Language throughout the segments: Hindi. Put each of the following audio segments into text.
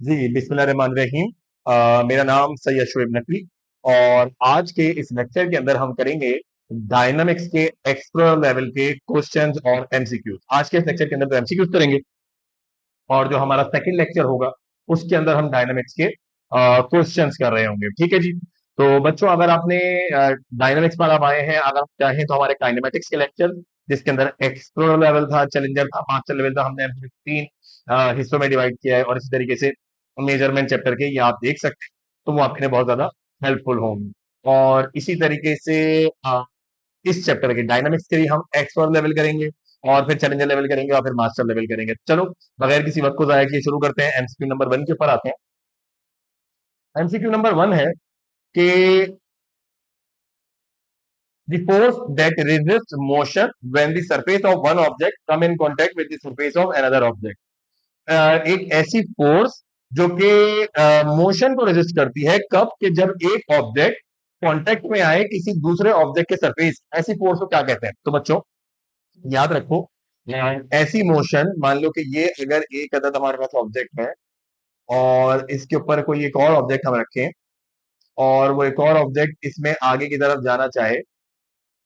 जी, बिस्मिल्लाहिर्रहमानिर्रहीम। मेरा नाम सैयद शुएब नकवी और आज के इस लेक्चर के अंदर हम करेंगे डायनामिक्स के एक्स्ट्रा लेवल के क्वेश्चंस और एमसीक्यूज। आज के इस लेक्चर के अंदर तो एमसीक्यूज करेंगे और जो हमारा सेकंड लेक्चर होगा उसके अंदर हम डायनामिक्स के क्वेश्चंस कर रहे होंगे। ठीक है जी। तो बच्चों, अगर आपने डायनामिक्स पर आप आए हैं, अगर आप चाहें तो हमारे काइनेमेटिक्स के लेक्चर जिसके अंदर एक्सप्लोरर लेवल था, चैलेंजर था, मास्टर लेवल था, हमने तीन हिस्सों में डिवाइड किया है और इसी तरीके से मेजरमेंट चैप्टर के ये आप देख सकते हैं, तो वो आपके लिए बहुत ज्यादा हेल्पफुल होंगे। और इसी तरीके से इस चैप्टर के डायनामिक्स के लिए हम एक्सप्लोरर लेवल करेंगे और फिर चैलेंजर लेवल करेंगे और फिर मास्टर लेवल करेंगे। चलो, बगैर किसी वक्त को जाया किए शुरू करते हैं। एमसीक्यू नंबर 1 के ऊपर आते हैं। एमसीक्यू नंबर 1 है कि the force that resists motion when the surface of one object come in contact with the surface of another object। एक ऐसी फोर्स जो कि मोशन को रेजिस्ट करती है, कब कि जब एक ऑब्जेक्ट कांटेक्ट में आए किसी दूसरे ऑब्जेक्ट के सरफेस, ऐसी फोर्स को क्या कहते हैं? तो बच्चों याद रखो, ऐसी मोशन, मान लो कि ये अगर एक अदद हमारे पास ऑब्जेक्ट है और इसके ऊपर कोई एक और ऑब्जेक्ट हम रखें और वो एक और ऑब्जेक्ट इसमें आगे की तरफ जाना चाहे,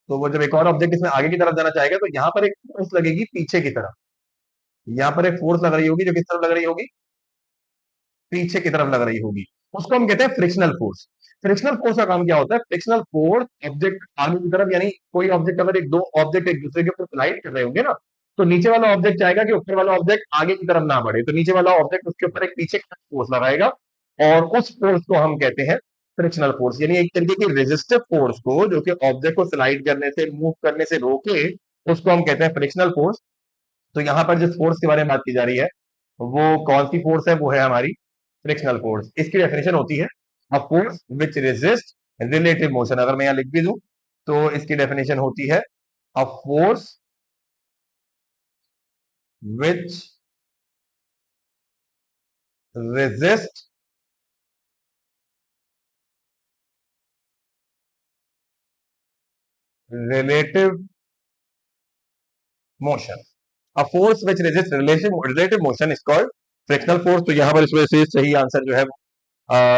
तो वो जब एक और ऑब्जेक्ट इसमें आगे की तरफ जाना चाहेगा तो यहां पर एक फोर्स लगेगी पीछे की तरफ। यहां पर एक फोर्स लग रही होगी जो किस तरफ लग रही होगी? पीछे की तरफ लग रही होगी। उसको हम कहते हैं फ्रिक्शनल फोर्स। फ्रिक्शनल फोर्स का काम क्या होता है? फ्रिक्शनल फोर्स ऑब्जेक्ट आगे की तरफ, यानी कोई ऑब्जेक्ट, अगर एक दो ऑब्जेक्ट एक दूसरे के ऊपर स्लाइड कर रहे होंगे ना, तो नीचे वाला ऑब्जेक्ट चाहेगा कि ऊपर वाला ऑब्जेक्ट आगे की तरफ ना बढ़े, तो नीचे वाला ऑब्जेक्ट उसके ऊपर एक पीछे का फोर्स लगाएगा और उस फोर्स को हम कहते हैं फ्रिक्शनल फोर्स। यानी एक तरीके की रेजिस्टिव फोर्स को जो कि ऑब्जेक्ट को स्लाइड करने से, मूव करने से रोके, उसको हम कहते हैं फ्रिक्शनल फोर्स। तो यहां पर जिस फोर्स के बारे में बात की जा रही है वो कौन सी फोर्स है? वो है हमारी फ्रिक्शनल फोर्स। इसकी डेफिनेशन होती है a force which resist relative motion. अगर मैं यहां लिख भी दूं तो इसकी डेफिनेशन होती है a force which resist relative motion. A force which resist relative motion is called frictional force. तो यहां पर इस वजह से सही आंसर जो है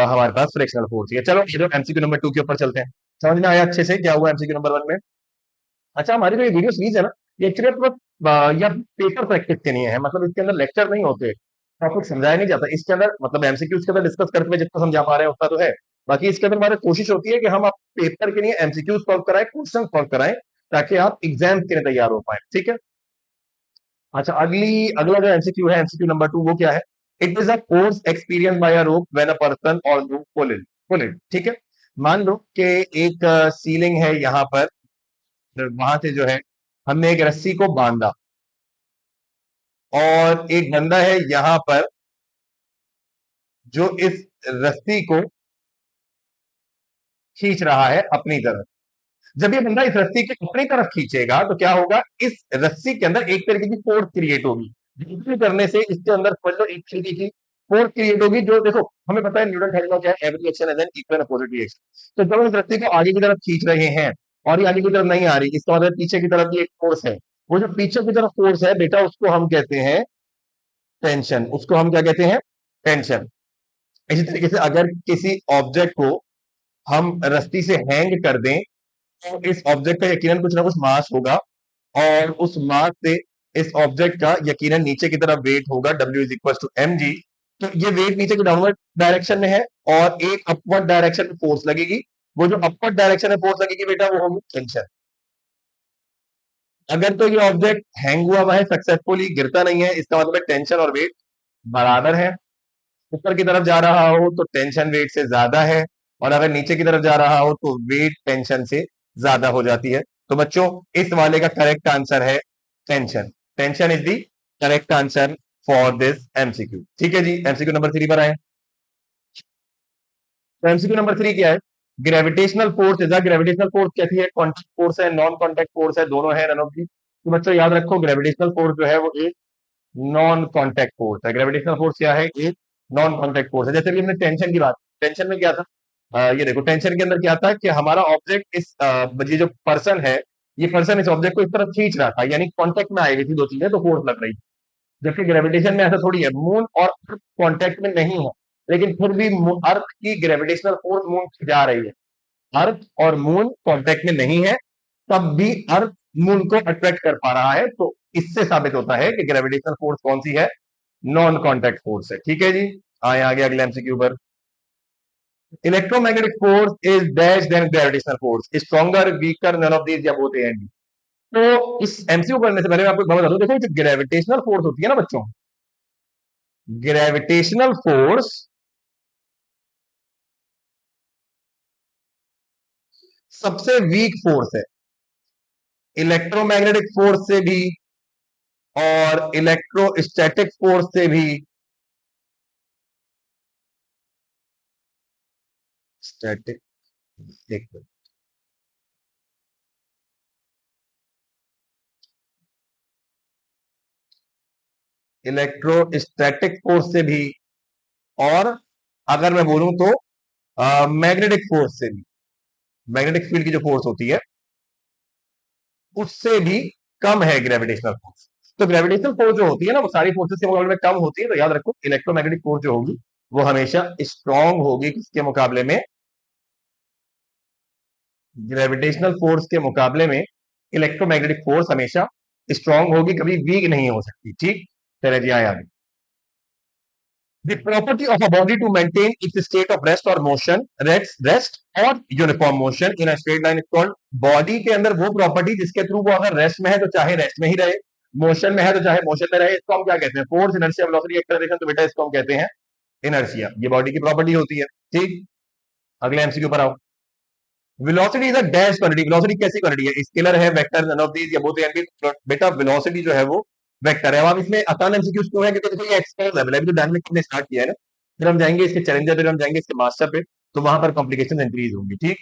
हमारे पास फ्रिक्शनल फोर्स है। चलो, ये एमसीक्यू नंबर 2 के ऊपर चलते हैं। समझ में आया अच्छे से क्या हुआ एमसीक्यू नंबर 1 में? अच्छा, हमारी जो ये वीडियो सीरीज है ना, ये एक्चुअली या पेपर प्रैक्टिस के लिए है। मतलब इसके अंदर लेक्चर नहीं होते, टॉपिक समझाया नहीं जाता इसके अंदर। मतलब एमसीक्यू के अंदर डिस्कस करते हुए जितना समझा पा रहे हैं उतना तो है। बाकी इसके अंदर हमारी कोशिश होती है कि हम आप पेपर के लिए एमसीक्यू सॉल्व कराएं, क्वेश्चन सॉल्व कराएं, ताकि आप एग्जाम के लिए तैयार हो पाए। ठीक है। अच्छा, अगला जो एमसीक्यू है, एमसीक्यू नंबर 2, वो क्या है? It is a course experience by a rope when a person और ग्रुप पुल इट। ठीक है। मान लो कि एक सीलिंग है यहां पर, वहां से जो है हमने एक रस्सी को बांधा और एक बंदा है यहां पर जो इस रस्सी को खींच रहा है अपनी तरफ। जब ये बंदा इस रस्सी के अपनी तरफ खींचेगा तो क्या होगा? इस रस्सी के अंदर एक तरीके की फोर्स क्रिएट होगी, जिसके करने से इसके अंदर समझ लो एक तरीके की फोर्स क्रिएट होगी। जो देखो, हमें पता है न्यूटन थ्योरम क्या है, every action has an equal opposite reaction. तो जब हम इस रस्सी को आगे की तरफ खींच रहे हैं और ये आगे की तरफ नहीं आ रही, इसका मतलब पीछे की तरफ भी एक फोर्स है। वो जो पीछे की तरफ फोर्स है बेटा, उसको हम कहते हैं टेंशन। उसको हम क्या कहते हैं? टेंशन। इसी तरीके से अगर किसी ऑब्जेक्ट को हम रस्सी से हैंग कर दें तो इस ऑब्जेक्ट का यकीनन कुछ ना कुछ मास होगा और उस मास से इस ऑब्जेक्ट का यकीनन नीचे की तरफ वेट होगा, W is equal to M G. तो ये वेट नीचे की डाउनवर्ड डायरेक्शन में है और एक अपवर्ड डायरेक्शन में फोर्स लगेगी। वो जो अपवर्ड डायरेक्शन में फोर्स लगेगी बेटा, वो होगी टेंशन। अगर तो ये ऑब्जेक्ट हैंग हुआ है, सक्सेसफुली गिरता नहीं है, इसका मतलब टेंशन और वेट बराबर है। ऊपर की तरफ जा रहा हो तो टेंशन वेट से ज्यादा है और अगर नीचे की तरफ जा रहा हो तो वेट टेंशन से ज्यादा हो जाती है। तो बच्चों, इस वाले का करेक्ट आंसर है tension. Tension is the correct answer for this MCQ. ठीक है जी। एमसीक्यू नंबर 3 पर आए। तो एमसीक्यू नंबर 3 क्या है? Gravitational force is a, gravitational force कैसी है? कॉन्टेक्ट फोर्स है, नॉन कॉन्टेक्ट फोर्स है, दोनों है, रन ऑफ दी। तो बच्चों याद रखो, ग्रेविटेशनल फोर्स जो है वो एक नॉन कॉन्टैक्ट फोर्स है। ग्रेविटेशनल फोर्स क्या है? एक नॉन कॉन्टैक्ट फोर्स है। जैसे भी हमने टेंशन की बात, टेंशन में क्या था? ये देखो, टेंशन के अंदर क्या था कि हमारा ऑब्जेक्ट ये जो पर्सन है, ये पर्सन इस ऑब्जेक्ट को इस तरफ खींच रहा था, यानी कॉन्टेक्ट में आई हुई थी दो चीजें, तो फोर्स लग रही थी। जबकि ग्रेविटेशन में ऐसा थोड़ी है, मून और अर्थ कांटेक्ट में नहीं है, लेकिन फिर भी अर्थ की ग्रेविटेशनल फोर्स मून की जा रही है। अर्थ और मून कांटेक्ट में नहीं है, तब भी अर्थ मून को अट्रैक्ट कर पा रहा है, तो इससे साबित होता है कि ग्रेविटेशनल फोर्स कौन सी है, नॉन कांटेक्ट फोर्स है। ठीक है जी, आए आगे अगले एमसीक्यू पर। Electromagnetic force is dash than gravitational force, stronger, weaker, none of these, या बोथ ए एंड बी। तो इस एमसीक्यू करने से पहले मैं आपको एक बात बता दूं, देखो जो ग्रेविटेशनल फोर्स होती है ना बच्चों, ग्रेविटेशनल फोर्स सबसे वीक फोर्स है, इलेक्ट्रोमैग्नेटिक फोर्स से भी और इलेक्ट्रोस्टैटिक फोर्स से भी। स्टैटिक, एक मिनट, इलेक्ट्रोस्टैटिक फोर्स से भी, और अगर मैं बोलूं तो मैग्नेटिक फोर्स से भी, मैग्नेटिक फील्ड की जो फोर्स होती है उससे भी कम है ग्रेविटेशनल फोर्स। तो ग्रेविटेशनल फोर्स जो होती है ना, वो सारी फोर्सेस के मुकाबले में कम होती है, तो याद रखो इलेक्ट्रोमैग्नेटिक फोर्स जो होगी वो हमेशा स्ट्रांग होगी किसके मुकाबले में, ग्रेविटेशनल फोर्स के मुकाबले में इलेक्ट्रोमैग्नेटिक फोर्स हमेशा स्ट्रांग होगी, कभी वीक नहीं हो सकती। ठीक, चले जी आए आगे। The property of a body to maintain its state of rest or motion, rest or uniform motion in a straight line is called, body के अंदर वो प्रॉपर्टी जिसके थ्रू वो अगर रेस्ट में है तो चाहे रेस्ट में ही रहे, मोशन में है तो चाहे मोशन में रहे, इसको हम क्या कहते हैं, फोर्स, इनर्शिया, वेलोसिटी, एक्सेलरेशन। तो बेटा इसको हम कहते हैं इनर्शिया, ये बॉडी की प्रॉपर्टी होती है। ठीक, अगले एमसीक्यू पर आओ। Velocity is a dash quantity, velocity कैसी क्वांटिटी है, स्केलर है, वेक्टर, नन ऑफ दीज, या बोथ एंड बी। बेटा वेलोसिटी जो है वो वेक्टर है। अब आप इसमें आसान एमसीक्यूज क्यों है, क्योंकि देखो ये एक्सटर्नल लेवल है, अभी तो डायनामिक्स ने स्टार्ट किया है ना, फिर हम जाएंगे इसके चैलेंजर पे, हम जाएंगे इसके मास्टर पे, तो वहां पर कॉम्प्लिकेशन इंक्रीज होंगी। ठीक,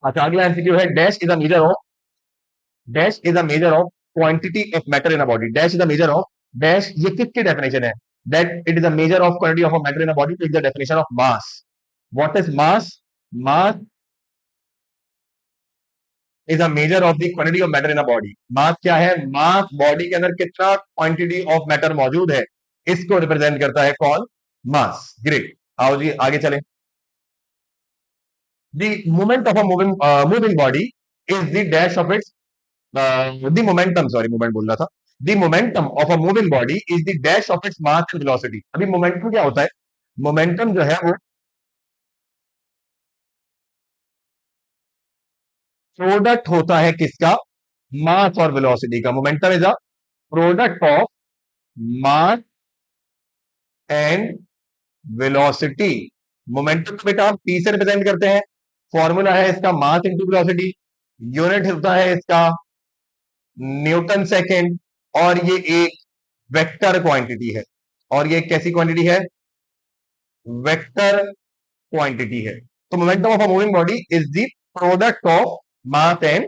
अच्छा अगला एमसीक्यू है, dash is a measure of, dash is a measure of quantity of matter in a body, dash is a measure of, dash ये किसकी डेफिनेशन है, that it is a measure of quantity of a matter in a body, is the definition of mass. What is mass, mass is a measure of the quantity of matter in a body. Mass क्या है, मास बॉडी के अंदर कितना क्वांटिटी ऑफ मैटर मौजूद है, इसको रिप्रेजेंट करता है कौन, मास। ग्रेट, आओ जी आगे चलें। The movement of a moving body is the dash of its the momentum, sorry movement बोल रहा था, the momentum of a moving body is the dash of its mass and velocity। अभी मोमेंटम क्या होता है, मोमेंटम जो है वो प्रोडक्ट होता है किसका, मास और वेलोसिटी का। Momentum is a product of mass and velocity. Momentum को बेटा हम पी से रिप्रेजेंट करते हैं, फॉर्मूला है इसका मास इंटू वेलोसिटी, यूनिट होता है इसका न्यूटन सेकेंड, और ये एक वेक्टर क्वांटिटी है, और ये कैसी क्वांटिटी है, वेक्टर क्वांटिटी है। तो momentum of a moving body is the product of mass and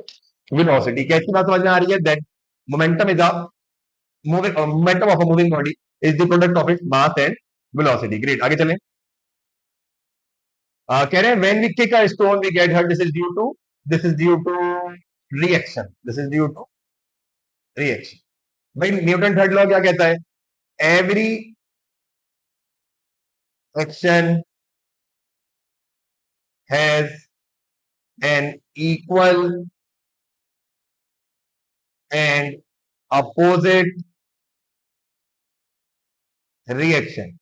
velocity. कैसी बात समझ में आ रही है, that momentum is a momentum of a moving body is the product of its mass and velocity. Great, आगे चलें। कह रहे हैं when we kick a stone we get hurt, this is due to reaction, this is due to reaction. भाई न्यूटन थर्ड लॉ क्या कहता है, every action has an equal and opposite reaction,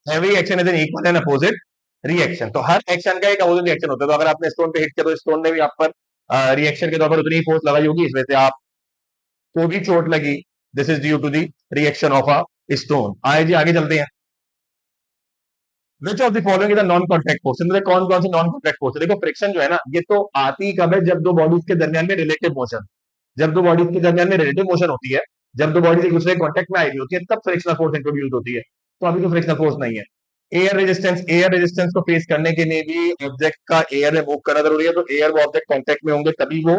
every action is an equal and opposite reaction. तो हर एक्शन का एक अपोजिट रिएक्शन होता है। तो अगर आपने स्टोन पे हिट किया तो स्टोन ने भी आप पर रिएक्शन के तौर पर उतनी ही फोर्स लगाई होगी, इसमें से आपको भी चोट लगी, this is due to the reaction of a stone. आए जी आगे चलते हैं। Which of the following is a non contact force, इनमें कौन कौन सी नॉन कॉन्टैक्ट फोर्स है। देखो फ्रिक्शन जो है ना, ये तो आती कब है, जब दो बॉडीज के दरमियान में रिलेटिव मोशन, जब दो बॉडीज के दरमियान में रिलेटिव मोशन होती है, जब दो बॉडीज एक दूसरे कॉन्टैक्ट में आई हुई होती है, तब फ्रिक्शनल फोर्स इंट्रोड्यूस होती है। तो अभी तो फ्रिक्शनल फोर्स नहीं है। एयर रेजिस्टेंस को फेस करने के लिए भी ऑब्जेक्ट का एयर में मूव करना जरूरी है, तो एयर वो ऑब्जेक्ट कॉन्टैक्ट में होंगे तभी वो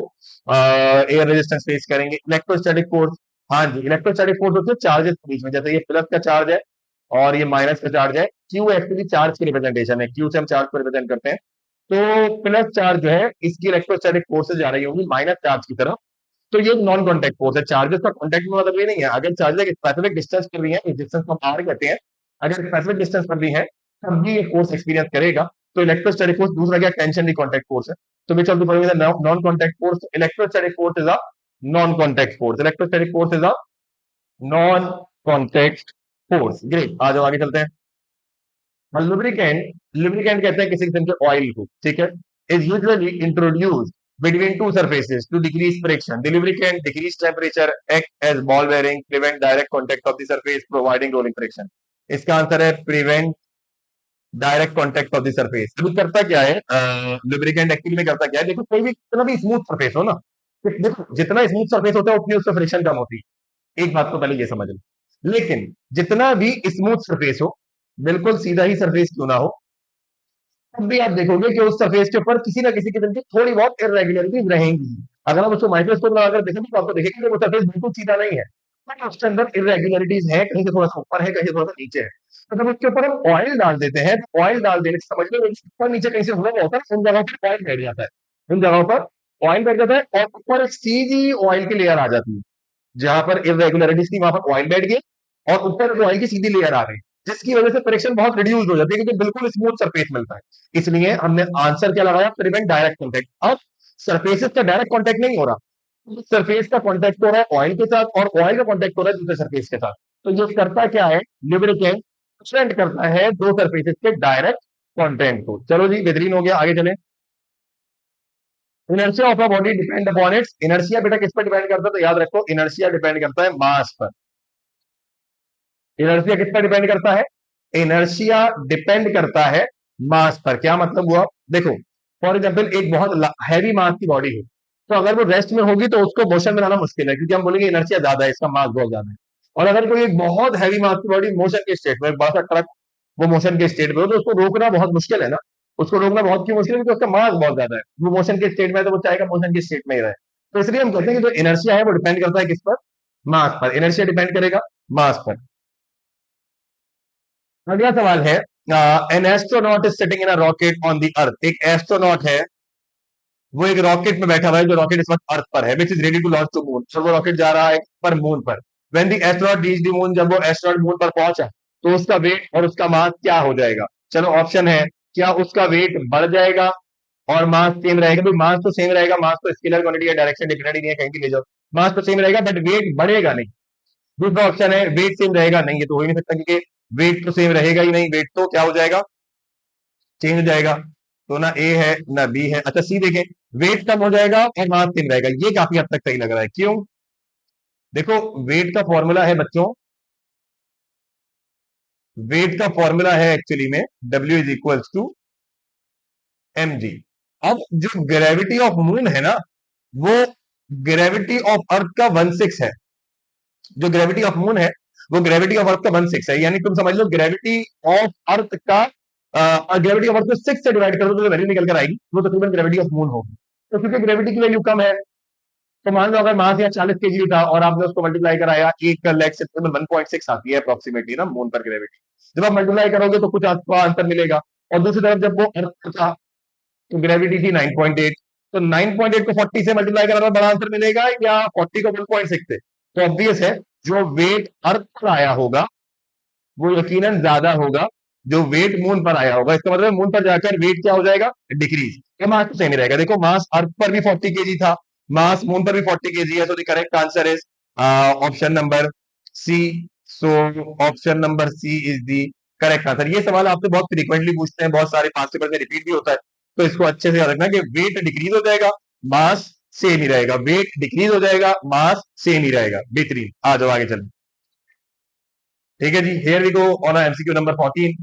एयर रेजिस्टेंस फेस करेंगे। इलेक्ट्रोस्टैटिक फोर्स, हाँ जी इलेक्ट्रोस्टैटिक फोर्स होती है चार्जेस के बीच में, जैसे ये प्लस का चार्ज है और ये माइनस का चार्ज है। क्यू एक्चुअली चार्ज की रिप्रेजेंटेशन है, क्यू से हम चार्ज को रिप्रेजेंट करते हैं। तो प्लस चार्ज जो है इसकी इलेक्ट्रोस्टैटिक फोर्सेज जा रही होंगी माइनस चार्ज की तरफ, तो ये नॉन कॉन्टेक्ट फोर्स है। चार्जेस का कॉन्टेक्ट में मतलब ये नहीं है, अगर चार्जेस एक स्पेसिफिक डिस्टेंस पर भी है, डिस्टेंस को हम आर कहते हैं, अगर स्पेसिफिक डिस्टेंस पर भी है तब भी ये फोर्स एक्सपीरियंस करेगा। तो इलेक्ट्रोस्टैटिक फोर्स दूसरा क्या, टेंशन की कॉन्टेक्ट फोर्स है। तो which of the following is non contact force? Electrostatic force is a non contact force. Electrostatic force is a non contact force. Great, आ जाओ आगे चलते हैं। लुब्रिकेंट, लुब्रिकेंट कहते हैं किसी किस्म के ऑयल को, ठीक है, is usually introduced between two surfaces to decrease friction. The lubricant decrease temperature, act as ball bearing, prevent direct contact of the surface, providing rolling friction. इसका आंसर है prevent direct contact of the surface. अभी करता क्या है लुब्रिकेंट, एक्चुअली में करता क्या है, देखो कोई भी कितना भी स्मूथ सरफेस हो ना, देखो जितना स्मूथ सरफेस होता है उतनी उससे फ्रिक्शन कम होती है, एक बात तो पहले ये समझ लो। लेकिन जितना भी स्मूथ सरफेस हो, बिल्कुल सीधा ही सरफेस क्यों ना हो, तब भी आप देखोगे कि उस सरफेस के ऊपर किसी ना किसी किस्म की थोड़ी बहुत इरेगुलरिटीज रहेंगी। अगर आप उसको माइक्रोस्कोप लगाकर देखेंगे तो आपको देखेंगे कि वो सरफेस बिल्कुल सीधा नहीं है, बट उसके अंदर इरेगुलरिटीज है, कहीं से थोड़ा सा ऊपर है, कहीं से थोड़ा सा नीचे है। तो जब उसके ऊपर हम ऑयल डाल देते हैं, तो ऑयल डाल देने से समझ लो ऊपर नीचे कहीं से हुआ होता है, उन जगहों पर ऑयल बैठ जाता है, उन जगहों पर ऑयल बैठ जाता है, और ऊपर एक सीधी ऑयल की लेयर आ जाती है। जहां पर इरेगुलरिटीज थी वहां पर ऑयल बैठ गया और ऊपर जो ऑयल की सीधी लेयर आ रही है, जिसकी वजह से फ्रिक्शन बहुत रिड्यूस हो जाती है, क्योंकि बिल्कुल स्मूथ सरफेस मिलता है। इसलिए हमने आंसर क्या लगाया, प्रिवेंट डायरेक्ट कॉन्टेक्ट। अब सरफेसेस का डायरेक्ट कॉन्टेक्ट नहीं हो रहा, सरफेस का कॉन्टेक्ट हो रहा है ऑयल के साथ, और ऑयल का कॉन्टेक्ट हो रहा है दूसरे सरफेस के साथ। तो ये करता क्या है, लुब्रिकेंट प्रिवेंट करता है दो सरफेसेस के डायरेक्ट कॉन्टेक्ट को। चलो जी, बेहतरीन हो गया, आगे चले। Inertia of a body depend upon its, inertia बेटा किस पर डिपेंड करता है, तो याद रखो इनर्शिया डिपेंड करता है मास पर। इनर्शिया किस पर डिपेंड करता है, इनर्शिया डिपेंड करता है मास पर। क्या मतलब हुआ, देखो फॉर एग्जांपल एक बहुत हैवी मास की बॉडी है, तो अगर वो रेस्ट में होगी तो उसको मोशन में लाना मुश्किल है, क्योंकि हम बोलेंगे इनर्शिया ज्यादा है, इसका मास बहुत ज्यादा है। और अगर कोई एक बहुत हैवी मास की बॉडी मोशन के स्टेट में, बड़ा सा ट्रक वो मोशन के स्टेट में हो, तो उसको रोकना बहुत मुश्किल है ना। उसको रोकना बहुत क्यों मुश्किल है, क्योंकि उसका मास बहुत ज्यादा है, वो मोशन के स्टेट में है, तो वो चाहेगा मोशन के स्टेट में ही रहे। तो इसलिए हम कहते हैं कि जो इनर्शिया है वो डिपेंड करता है किस पर, मास पर। इनर्शिया डिपेंड करेगा मास पर। अगला सवाल है, an astronaut is sitting in a rocket on the earth. एक एस्ट्रोनॉट है, वो एक रॉकेट में बैठा हुआ है, जो रॉकेट इस वक्त अर्थ पर है, which is ready to launch to moon. तो वो रॉकेट जा रहा है पर मून पर। When the astronaut reach the moon, जब वो एस्ट्रोनॉट मून पर पहुंचा, तो उसका वेट और उसका मास क्या हो जाएगा। चलो ऑप्शन है, क्या उसका वेट बढ़ जाएगा और मास सेम रहेगा। भाई मास तो सेम रहेगा, मास तो स्केलर क्वांटिटी है, डायरेक्शन डिपेंडेंट नहीं है, कहीं भी ले जाओ, मास तो सेम रहेगा, बट वेट बढ़ेगा नहीं। दूसरा ऑप्शन है वेट सेम रहेगा, नहीं ये तो हो ही नहीं सकता, क्योंकि वेट तो सेम रहेगा ही नहीं, वेट तो क्या हो जाएगा, चेंज हो जाएगा। तो ना ए है ना बी है। अच्छा सी देखें, वेट कम हो जाएगा और मास सेम रहेगा, ये काफी हद तक सही लग रहा है। क्यों, देखो वेट का फॉर्मूला है बच्चों, वेट का फॉर्मूला है एक्चुअली में W is equals to mg। अब जो ग्रेविटी ऑफ मून है ना, वो ग्रेविटी ऑफ अर्थ का 1/6 है। जो ग्रेविटी ऑफ मून है वो ग्रेविटी ऑफ अर्थ का 1/6 है, यानी तुम समझ लो ग्रेविटी ऑफ अर्थ का, ग्रेविटी ऑफ अर्थ को 6 से डिवाइड कर दो तो वैल्यू निकल कर आएगी, वो तकरीबन ग्रेविटी ऑफ मून होगी। तो क्योंकि ग्रेविटी की वैल्यू कम है, तो मान लो अगर मास यहाँ 40 केजी था और आपने उसको मल्टीप्लाई कराया 1 लाख से, 1.6 आती है अप्रोक्सीमेटली ना मून पर ग्रेविटी। जब आप मल्टीप्लाई करोगे तो कुछ आपको आंसर मिलेगा। और दूसरी तरफ जब वो अर्थ पर था तो ग्रेविटी थी 9.8, तो 9.8 को 40 से मल्टीप्लाई कराना बड़ा आंसर मिलेगा, या 40 को 1.6 से। तो ऑब्वियस है जो वेट अर्थ पर आया होगा वो यकीनन ज्यादा होगा जो वेट मून पर आया होगा। इसका मतलब मून पर जाकर वेट क्या हो जाएगा, डिक्रीज। या मास तो सेम ही रहेगा। देखो मास अर्थ पर भी 40 केजी था, मास मून पर भी 40 केजी है, तो the correct answer is option number C. So option number C is the correct answer. ये सवाल आपसे बहुत फ्रीक्वेंटली पूछते हैं, बहुत सारे पास पेपर में रिपीट भी होता है, तो इसको अच्छे से याद रखना कि वेट डिक्रीज हो जाएगा, मास सेम ही रहेगा, वेट डिक्रीज हो जाएगा, मास सेम ही रहेगा। बेहतरीन, आ जाओ आगे चलो। ठीक है जी, here we go on a MCQ number 14।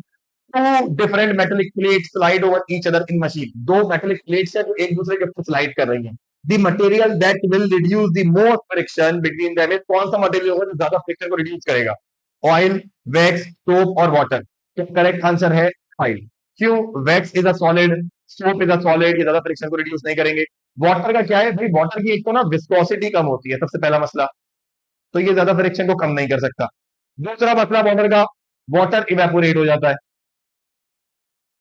Two different metallic plate slide over each other in machine. दो मेटेलिक प्लेट्स है जो एक दूसरे के ऊपर स्लाइड कर रही हैं। The material that will reduce the most friction between them is, कौन सा मटेरियल होगा जो ज्यादा फ्रिक्शन को रिड्यूस करेगा, ऑयल, वैक्स, सोप और वाटर। तो करेक्ट आंसर है ऑयल। क्यों, wax is a solid, soap is a solid, ये ज्यादा फ्रिक्शन को रिड्यूस नहीं करेंगे। वाटर का क्या है भाई, वाटर की एक तो ना विस्कोसिटी कम होती है, सबसे पहला मसला, तो ये ज्यादा फ्रिक्शन को कम नहीं कर सकता। दूसरा मसला वाटर का, वाटर इवेपोरेट हो जाता है।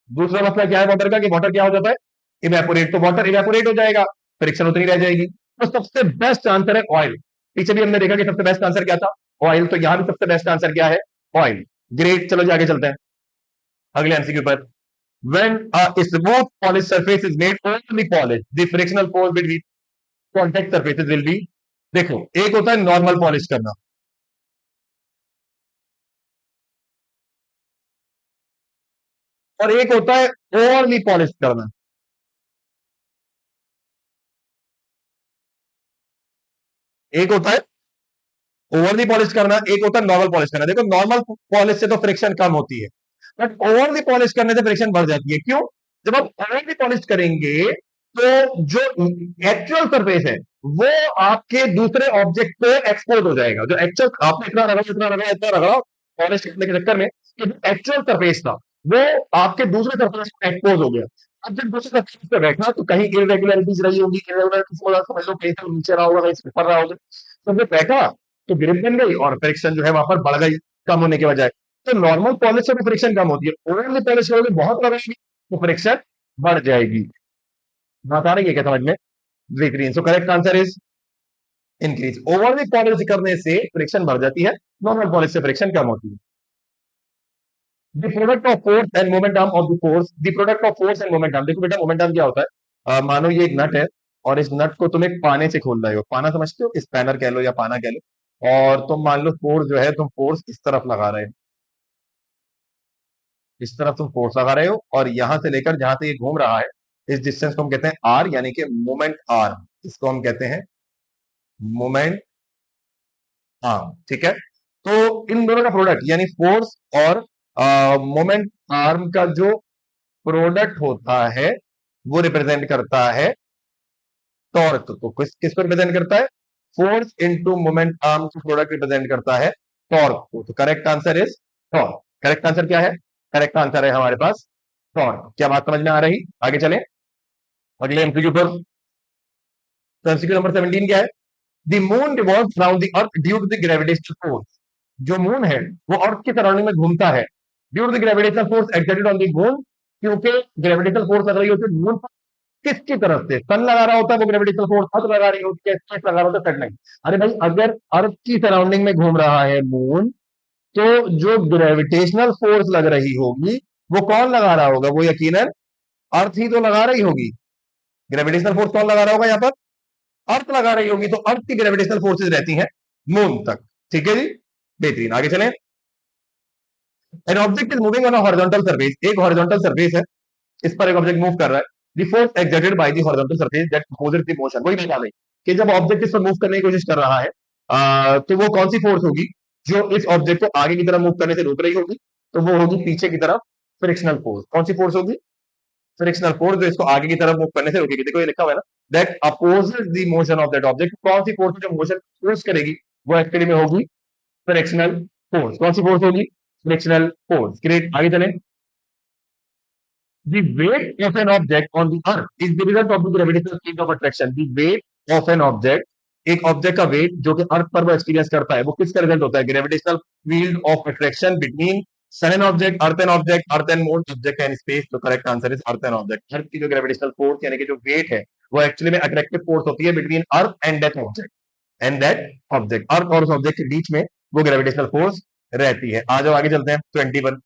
दूसरा मसला क्या है वाटर का, कि वाटर क्या हो जाता है, इवेपोरेट। तो वाटर इवेपोरेट हो जाएगा, फ्रिक्शन उतनी रह जाएगी। तो सबसे बेस्ट आंसर है ऑयल। पीछे भी हमने देखा कि सबसे बेस्ट आंसर क्या था, ऑयल। तो यहां भी सबसे बेस्ट आंसर क्या है, ऑयल। ग्रेट, चलो जी आगे चलते हैं अगले एमसीक्यू पर। When a smooth polished surface is made overly polished, the frictional force between contact surfaces will be, देखो एक होता है नॉर्मल पॉलिश करना, और एक होता है ओवरली पॉलिश करना। एक होता है ओवरली पॉलिश करना, एक होता है नॉर्मल पॉलिश करना। देखो नॉर्मल पॉलिश से तो फ्रिक्शन कम होती है, बट ओवरली पॉलिश करने से फ्रिक्शन बढ़ जाती है। क्यों? जब आप ओवरली पॉलिश करेंगे तो जो एक्चुअल सरफेस है वो आपके दूसरे ऑब्जेक्ट पे एक्सपोज हो जाएगा। जो एक्चुअल आपने इतना रगड़ा इतना रगड़ा इतना रगड़ा पॉलिश करने के चक्कर में, तो जो एक्चुअल सरफेस था वो आपके दूसरे सरफेस पे एक्सपोज हो गया। अब जब दूसरे सरफेस पे बैठा तो कहीं इरेगुलरिटीज रही होगी, इरेगुलरिटीज समझ लो कहीं से नीचे रहा होगा, कहीं से ऊपर रहा होगा, तो वो बैठा तो ग्रिप बन गई और फ्रिक्शन जो है वहां पर बढ़ गई कम होने के बजाय। तो नॉर्मल पॉलिश से भी फ्रिक्शन कम होती है, ओवरली पॉलिश करोगे बहुत लगेगी तो फ्रिक्शन बढ़ जाएगी। बात आ रही है क्या समझ में? बेहतरीन। So correct answer is increase. Overly polish करने से फ्रिक्शन बढ़ जाती है, नॉर्मल पॉलिश से फ्रिक्शन कम होती है। The product of force end moment arm of the force, the product of force end moment arm. देखो बेटा मोमेंट आर्म क्या होता है, मानो ये एक नट है और इस नट को तुम एक पाने से खोल रहे हो, पाना समझते हो, स्पैनर कह लो या पाना कह लो, और तुम मान लो फोर्स जो है तुम फोर्स इस तरफ लगा रहे हो, इस तरफ तुम फोर्स लगा रहे हो और यहां से लेकर जहां से ये घूम रहा है इस डिस्टेंस को हम कहते हैं आर, यानी कि मोमेंट आर्म, इसको हम कहते हैं मोमेंट आर्म। ठीक है, तो इन दोनों का प्रोडक्ट यानी फोर्स और मोमेंट आर्म का जो प्रोडक्ट होता है वो रिप्रेजेंट करता है टॉर्क को। किसको रिप्रेजेंट करता है? फोर्स इनटू मोमेंट आर्म का प्रोडक्ट रिप्रेजेंट करता है टॉर्क को। तो correct answer is torque. Correct answer क्या है? करेक्ट आंसर है हमारे पास टॉर्क। क्या बात समझ में आ रही? आगे चलें अगले एमसीक्यू पर। तो एमसीक्यू नंबर 17 क्या है? The moon revolves around the earth due to the gravitational force. जो मून है वो अर्थ के सराउंडिंग में घूमता है due to the gravitational force exerted on the moon, क्योंकि ग्रेविटेशनल फोर्स लग रही होती है मून। किसकी तरफ से? सन लगा रहा होता है वो ग्रेविटेशनल फोर्स, अर्थ लगा रही होती है, स्पेस लगा रहा होता है, सन नहीं। अरे भाई अगर अर्थ की सराउंडिंग में घूम रहा है मून, तो जो ग्रेविटेशनल फोर्स लग रही होगी वो कौन लगा रहा होगा? वो यकीनन अर्थ ही तो लगा रही होगी। ग्रेविटेशनल फोर्स कौन लगा रहा होगा यहाँ पर? अर्थ लगा रही होगी। तो अर्थ की ग्रेविटेशनल फोर्सेज रहती हैं मून तक। ठीक है जी, बेहतरीन। आगे चलें। An object is moving on a horizontal surface, एक हॉरिजॉन्टल सरफेस है, इस पर एक ऑब्जेक्ट मूव कर रहा है। The force exerted by the horizontal surface that opposite the motion. वही मैं रही कि जब ऑब्जेक्ट इस पर मूव करने की कोशिश कर रहा है, तो वो कौन सी फोर्स होगी जो इस ऑब्जेक्ट को आगे की तरफ मूव करने से रोक रही होगी? तो वो होगी पीछे की तरफ फ्रिक्शनल फोर्स। कौन सी फोर्स होगी? फ्रिक्शनल फोर्स, जो इसको आगे की तरफ मूव करने से रोकेगी। देखो ये लिखा हुआ है ना, that opposite the motion of that object. कौन सी फोर्स जो मोशन फोर्स करेगी वो एक्चुअली में होगी फ्रिक्शनल फोर्स। कौन सी फोर्स होगी? Frictional force. ग्रेट, आगे चलें। The weight of an object on the earth is the result of the gravitational field of attraction. The weight of an object, एक ऑब्जेक्ट का वेट जो कि अर्थ पर वो एक्सपीरियंस करता है, वो किसका रिजल्ट होता है? Gravitational field of attraction between sun and object, earth and object, earth and moon, object and space. तो correct answer is earth and object. Earth की जो ग्रेविटेशनल फोर्स यानी कि जो वेट है वो एक्चुअली में अट्रैक्टिव फोर्स होती है between earth and that object, and that object, earth और उस ऑब्जेक्ट के बीच में वो ग्रेविटेशनल फोर्स रहती है। आ जाओ आगे चलते हैं 21।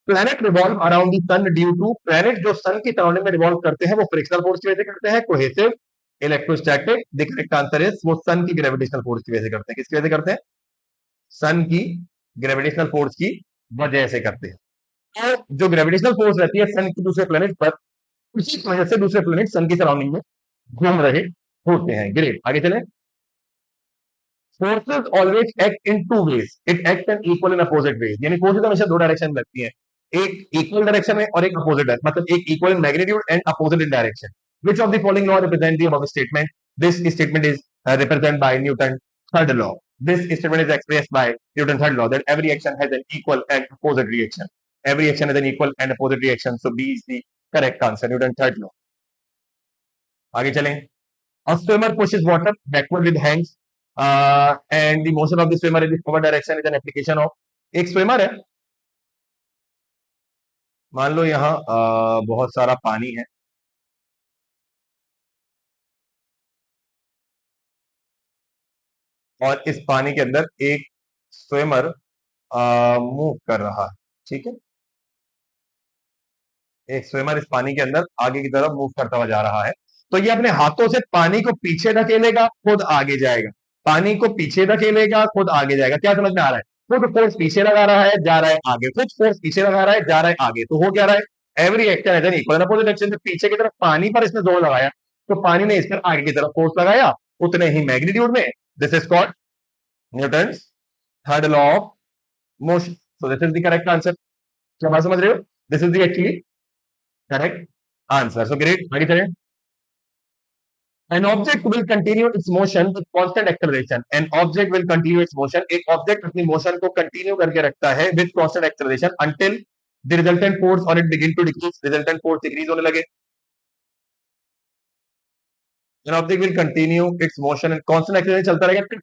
Planet revolve around the sun due to, planet जो सन की सराउंडिंग में रिवॉल्व करते हैं वो फ्रिक्शनल फोर्स की वजह से करते हैं, cohesive, electrostatic. The correct answer is वो सन की ग्रेविटेशनल फोर्स की वजह से करते हैं। किसकी वजह से करते हैं? सन की ग्रेविटेशनल फोर्स की वजह से करते हैं। तो जो ग्रेविटेशनल फोर्स रहती है सन की दूसरे प्लैनेट पर, उसी की वजह से दूसरे प्लैनेट सन की सराउंडिंग में घूम रहे होते हैं। ग्रेट, आगे चले। Forces always act in two ways, it act an equal in opposite ways. यानी फोर्सेस हमेशा दो डायरेक्शन में लगती है, एक इक्वल डायरेक्शन में और एक अपोजिट, मतलब एक equal in magnitude and opposite in direction. Which of the following law represent the above statement? This statement is represent by Newton third law. This statement is expressed by Newton's third law that every action has an equal and opposite reaction. Every action has an equal and opposite reaction. So B is the correct answer. Newton's third law. आगे चलें। A swimmer pushes water backward with hands, and the motion of the swimmer in the forward direction is an application of, एक स्विमर है, मान लो यहाँ बहुत सारा पानी है, और इस पानी के अंदर एक स्विमर मूव कर रहा है, ठीक है। एक स्विमर इस पानी के अंदर आगे की तरफ मूव करता हुआ जा रहा है। तो ये अपने हाथों से पानी को पीछे धकेलेगा, खुद आगे जाएगा। पानी को पीछे धकेलेगा, खुद आगे जाएगा। क्या समझ में आ रहा है? खुद फोर्स पीछे लगा रहा है, जा रहा है आगे, खुद फोर्स पीछे लगा रहा है, जा रहा है आगे। तो हो क्या रहा है? Every action has an equal opposite action से पीछे की तरफ पानी पर इसने जोर लगाया, तो पानी ने इस पर आगे की तरफ फोर्स लगाया उतने ही मैग्नीट्यूड में। This is called Newton third law of motion. So this is the correct answer. क्या बात समझ रहे हो? This is the actually correct answer. So great, आगे चलें। An object will continue its motion with constant acceleration. An object will continue its motion. एक ऑब्जेक्ट अपनी मोशन को कंटिन्यू करके रखता है with constant acceleration until the resultant force on it begin to decrease. Resultant force decrease होने लगे. An object will continue its motion and constant acceleration चलता रहेगा,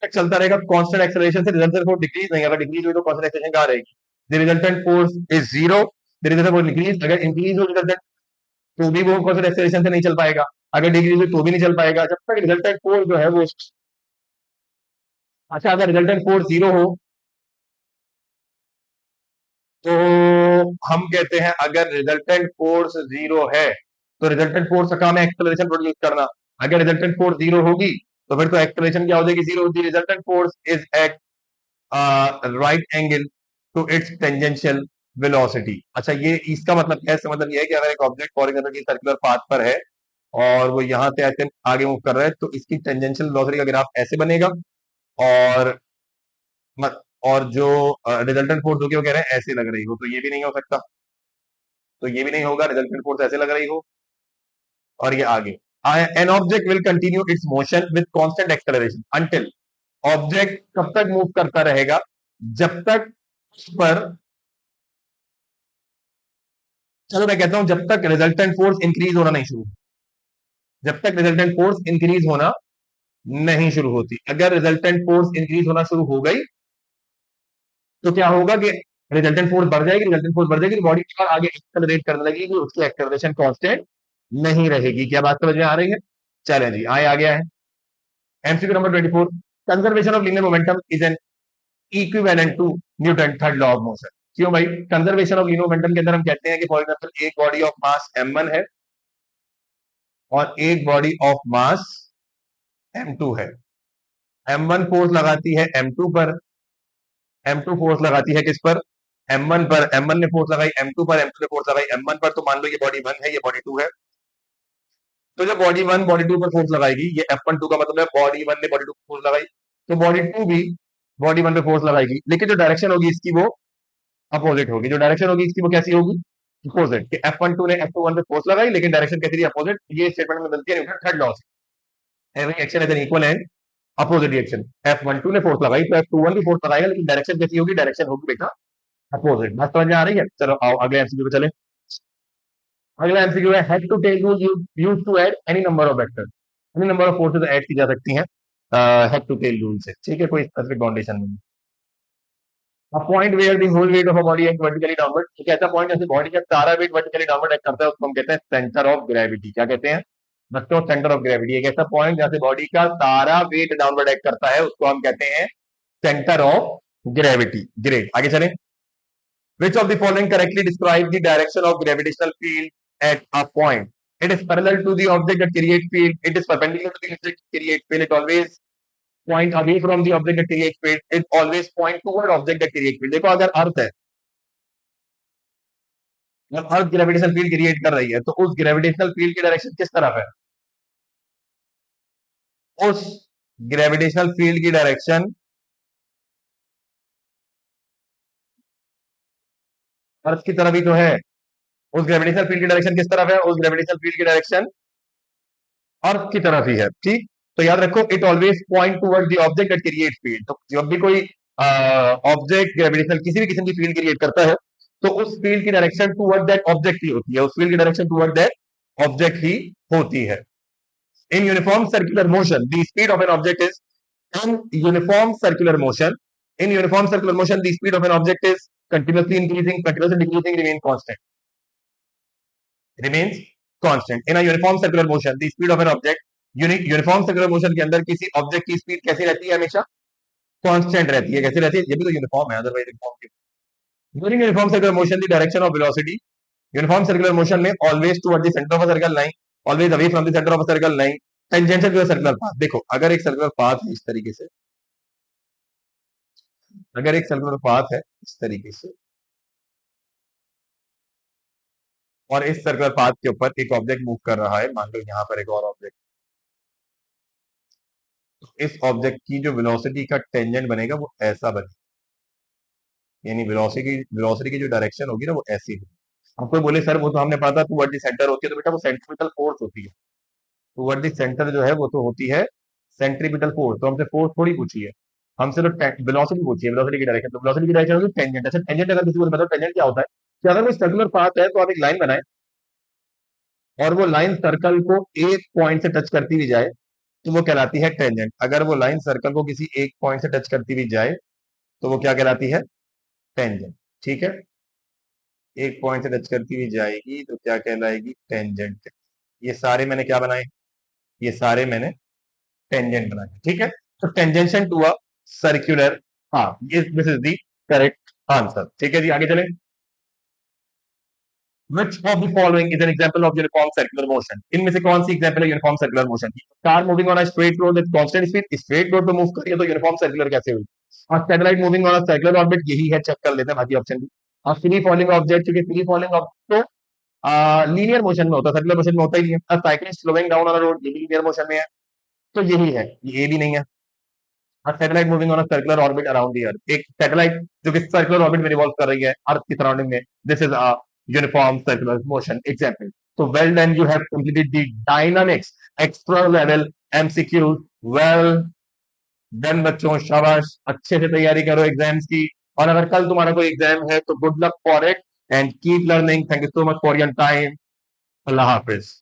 चलता रहेगा constant acceleration से resultant force decrease नहीं, अगर decrease हुई तो constant acceleration कहाँ रहेगी? The resultant force is zero. The resultant force increase, अगर increase हो resultant तो भी वो constant acceleration से नहीं चल पाएगा, अगर डिक्रीज हुई तो भी नहीं चल पाएगा, जब तक रिजल्टेंट फोर्स जो है वो। अच्छा, अगर रिजल्टेंट फोर्स जीरो हो तो हम कहते हैं अगर रिजल्टेंट फोर्स जीरो है तो रिजल्टेंट फोर्स का काम है एक्सेलरेशन प्रोड्यूस करना। अगर रिजल्टेंट फोर्स जीरो होगी तो फिर तो एक्सेलरेशन क्या हो जाएगी? जीरो होगी। Resultant force is at right angle to its tangential velocity. अच्छा, ये इसका मतलब क्या है? इसका मतलब ये है कि अगर एक ऑब्जेक्ट फॉर एग्जाम्पल की सर्कुलर पाथ पर है और वो यहाँ से ऐसे आगे मूव कर रहा है तो इसकी टेंजेंशियल वेलोसिटी का ग्राफ ऐसे बनेगा, और और जो रिजल्टेंट फोर्स होगी वो कह रहे हैं ऐसे लग रही हो, तो ये भी नहीं हो सकता। तो ये भी नहीं होगा, रिजल्टेंट फोर्स ऐसे लग रही हो और ये आगे। An object will continue its motion with constant acceleration until. Object कब तक मूव करता रहेगा? जब तक उस पर, चलो मैं कहता हूं जब तक रिजल्टेंट फोर्स इंक्रीज होना नहीं शुरू, जब तक रिजल्टेंट फोर्स इंक्रीज होना नहीं शुरू होती। अगर रिजल्टेंट फोर्स इंक्रीज होना शुरू हो गई तो क्या होगा कि रिजल्टेंट फोर्स बढ़ जाएगी, रिजल्टेंट फोर्स बढ़ जाएगी, बॉडी और आगे एक्सेलरेट करने लगेगी, उसकी एक्सेलरेशन कांस्टेंट नहीं रहेगी। क्या बात समझ में आ रही है? चलें जी, आए आ गया है MCQ number 24। Conservation of linear momentum is an equivalent to Newton third law of motion. क्यों भाई? कंजर्वेशन ऑफ लीनियर मोमेंटम के अंदर हम कहते हैं कि फॉर एग्जांपल एक बॉडी ऑफ मास m1 है और एक बॉडी ऑफ मास m2 है। m1 फोर्स लगाती है m2 पर, m2 फोर्स लगाती है किस पर? m1 पर। m1 ने फोर्स लगाई m2 पर, m2 ने फोर्स लगाई m1 पर। तो मान लो ये बॉडी 1 है, ये बॉडी 2 है। तो जब बॉडी 1 बॉडी 2 पर फोर्स लगाएगी, ये F12 का मतलब है बॉडी 1 ने बॉडी 2 पर फोर्स लगाई, तो बॉडी 2 भी बॉडी 1 पे फोर्स लगाएगी, लेकिन जो डायरेक्शन होगी इसकी वो अपोजिट होगी। जो डायरेक्शन होगी इसकी वो कैसी होगी? अपोजिट। कि F12 ने F21 पे फोर्स लगाई, लेकिन डायरेक्शन कैसी रही? अपोजिट। ये स्टेटमेंट में मिलती है न्यूटन थर्ड लॉ से। Every action is an equal and opposite reaction. F12 ने फोर्स लगाई तो F21 भी फोर्स लगाएगा, लेकिन डायरेक्शन कैसी होगी? डायरेक्शन होगी बेटा अपोजिट। बात समझ में आ रही है? चलो आओ अगले एमसीक्यू पे चले। अगला एमसीक्यू है head to tail rule use to add any number of vectors. Any number of forces add की जा सकती हैं हेड टू टेल रूल से, ठीक है, कोई स्पेसिफिक बाउंडेशन नहीं। A point where the whole weight of a body act vertically downward. एक ऐसा पॉइंट जैसे बॉडी का सारा वेट वर्टिकली डाउनवर्ड एक्ट करता है उसको हम कहते हैं सेंटर ऑफ ग्रेविटी। क्या कहते हैं बच्चों? Centre of gravity. एक ऐसा पॉइंट जहां से बॉडी का सारा वेट डाउनवर्ड एक्ट करता है उसको हम कहते हैं सेंटर ऑफ ग्रेविटी। ग्रेट, आगे चलें। Which of the following correctly describe the direction of gravitational field at a point? It is parallel to the object that creates field. It is perpendicular to the object that creates field. It always point away from the object that creates field. It always point toward object that creates field. देखो अगर अर्थ है, जब अर्थ ग्रेविटेशनल फील्ड क्रिएट कर रही है तो उस ग्रेविटेशनल फील्ड की डायरेक्शन किस तरफ है? उस ग्रेविटेशनल फील्ड की डायरेक्शन अर्थ की तरफ ही तो है। उस ग्रेविटेशनल फील्ड की डायरेक्शन किस तरफ है? उस ग्रेविटेशनल फील्ड की डायरेक्शन अर्थ की तरफ ही है, ठीक। तो याद रखो it always point toward the object that create field. तो जब भी कोई ऑब्जेक्ट ग्रेविटेशनल किसी भी किस्म की फील्ड क्रिएट करता है तो उस फील्ड की डायरेक्शन टुवर्ड दैट ऑब्जेक्ट ही होती है, उस फील्ड की डायरेक्शन टुवर्ड दैट ऑब्जेक्ट ही होती है। In uniform circular motion the speed of N object is in uniform circular motion in uniform circular motion the speed of N object is continuously increasing, continuously decreasing, remains constant. In a uniform circular motion, the speed of an object uniform circular motion के अंदर किसी ऑब्जेक्ट की स्पीड कैसी रहती है? हमेशा कांस्टेंट रहती है। कैसी रहती है? ये भी तो यूनिफॉर्म है, otherwise during uniform circular motion the direction of velocity, uniform circular motion में always toward the centre of a circle line, always away from the centre of a circle line, tangential to the circular path. देखो अगर एक सर्कुलर पाथ है इस तरीके से, अगर एक सर्कुलर पाथ है इस तरीके से और इस सर्कुलर पाथ के ऊपर एक ऑब्जेक्ट मूव कर रहा है, मान लो यहां पर एक और ऑब्जेक्ट, तो इस ऑब्जेक्ट की जो वेलोसिटी का टेंजेंट बनेगा वो ऐसा बनेगा, यानी वेलोसिटी की जो डायरेक्शन होगी ना वो ऐसी होगी। आपको बोले सर वो तो हमने पढ़ा था टुवर्ड द सेंटर होती है, तो बेटा वो सेंट्रिपिटल फोर्स होती है। टुवर्ड द सेंटर जो है वो तो होती है सेंट्रिपिटल फोर्स। तो हमसे फोर्स थोड़ी पूछी है, हमसे तो वेलोसिटी पूछी है, वेलोसिटी की डायरेक्शन। तो वेलोसिटी की डायरेक्शन होगी टेंजेंट। अच्छा टेंजेंट अगर किसी को बताओ टेंजेंट क्या होता है, कि अगर कोई सर्कुलर पाथ है तो आप एक लाइन बनाए और वो लाइन सर्कल को एक पॉइंट से टच करती हुई जाए तो वो कहलाती है टेंजेंट। अगर वो लाइन सर्कल को किसी एक पॉइंट से टच करती हुई जाए तो वो क्या कहलाती है? टेंजेंट। ठीक है, एक पॉइंट से टच करती हुई जाएगी तो क्या कहलाएगी? टेंजेंट। ये सारे मैंने क्या बनाए? ये सारे मैंने टेंजेंट बनाए। ठीक है, तो tangential to a circular path, this is the correct answer. ठीक है जी, आगे चलें। Which of the following is an example of uniform circular motion? इनमें से कौन सी एग्जांपल है यूनिफॉर्म सर्कुलर मोशन की? Car moving on a straight road with constant speed, straight road पे मूव कर रही है तो यूनिफॉर्म सर्कुलर कैसे हुई? और satellite moving on a circular orbit, यही है, चेक कर लेते हैं बाकी ऑप्शन भी। और फ्री फॉलिंग ऑब्जेक्ट, क्योंकि फ्री फॉलिंग ऑब्जेक्ट तो लीनियर मोशन में होता है, सर्कुलर मोशन में होता ही नहीं है। अ cyclist slowing down on a road, ये भी लीनियर मोशन में है, तो यही है, ये भी नहीं है। A satellite moving on a circular orbit around the earth, एक सैटेलाइट जो कि सर्कुलर ऑर्बिट में रिवॉल्व कर रही है अर्थ की सराउंडिंग में, this is a uniform circular motion example. तो well done, you have completed the dynamics extra level MCQ. Well done बच्चों, शाबाश, अच्छे से तैयारी करो एग्जाम्स की। और अगर कल तुम्हारा कोई एग्जाम है तो good luck for it and keep learning. Thank you so much for your time. Allah Hafiz.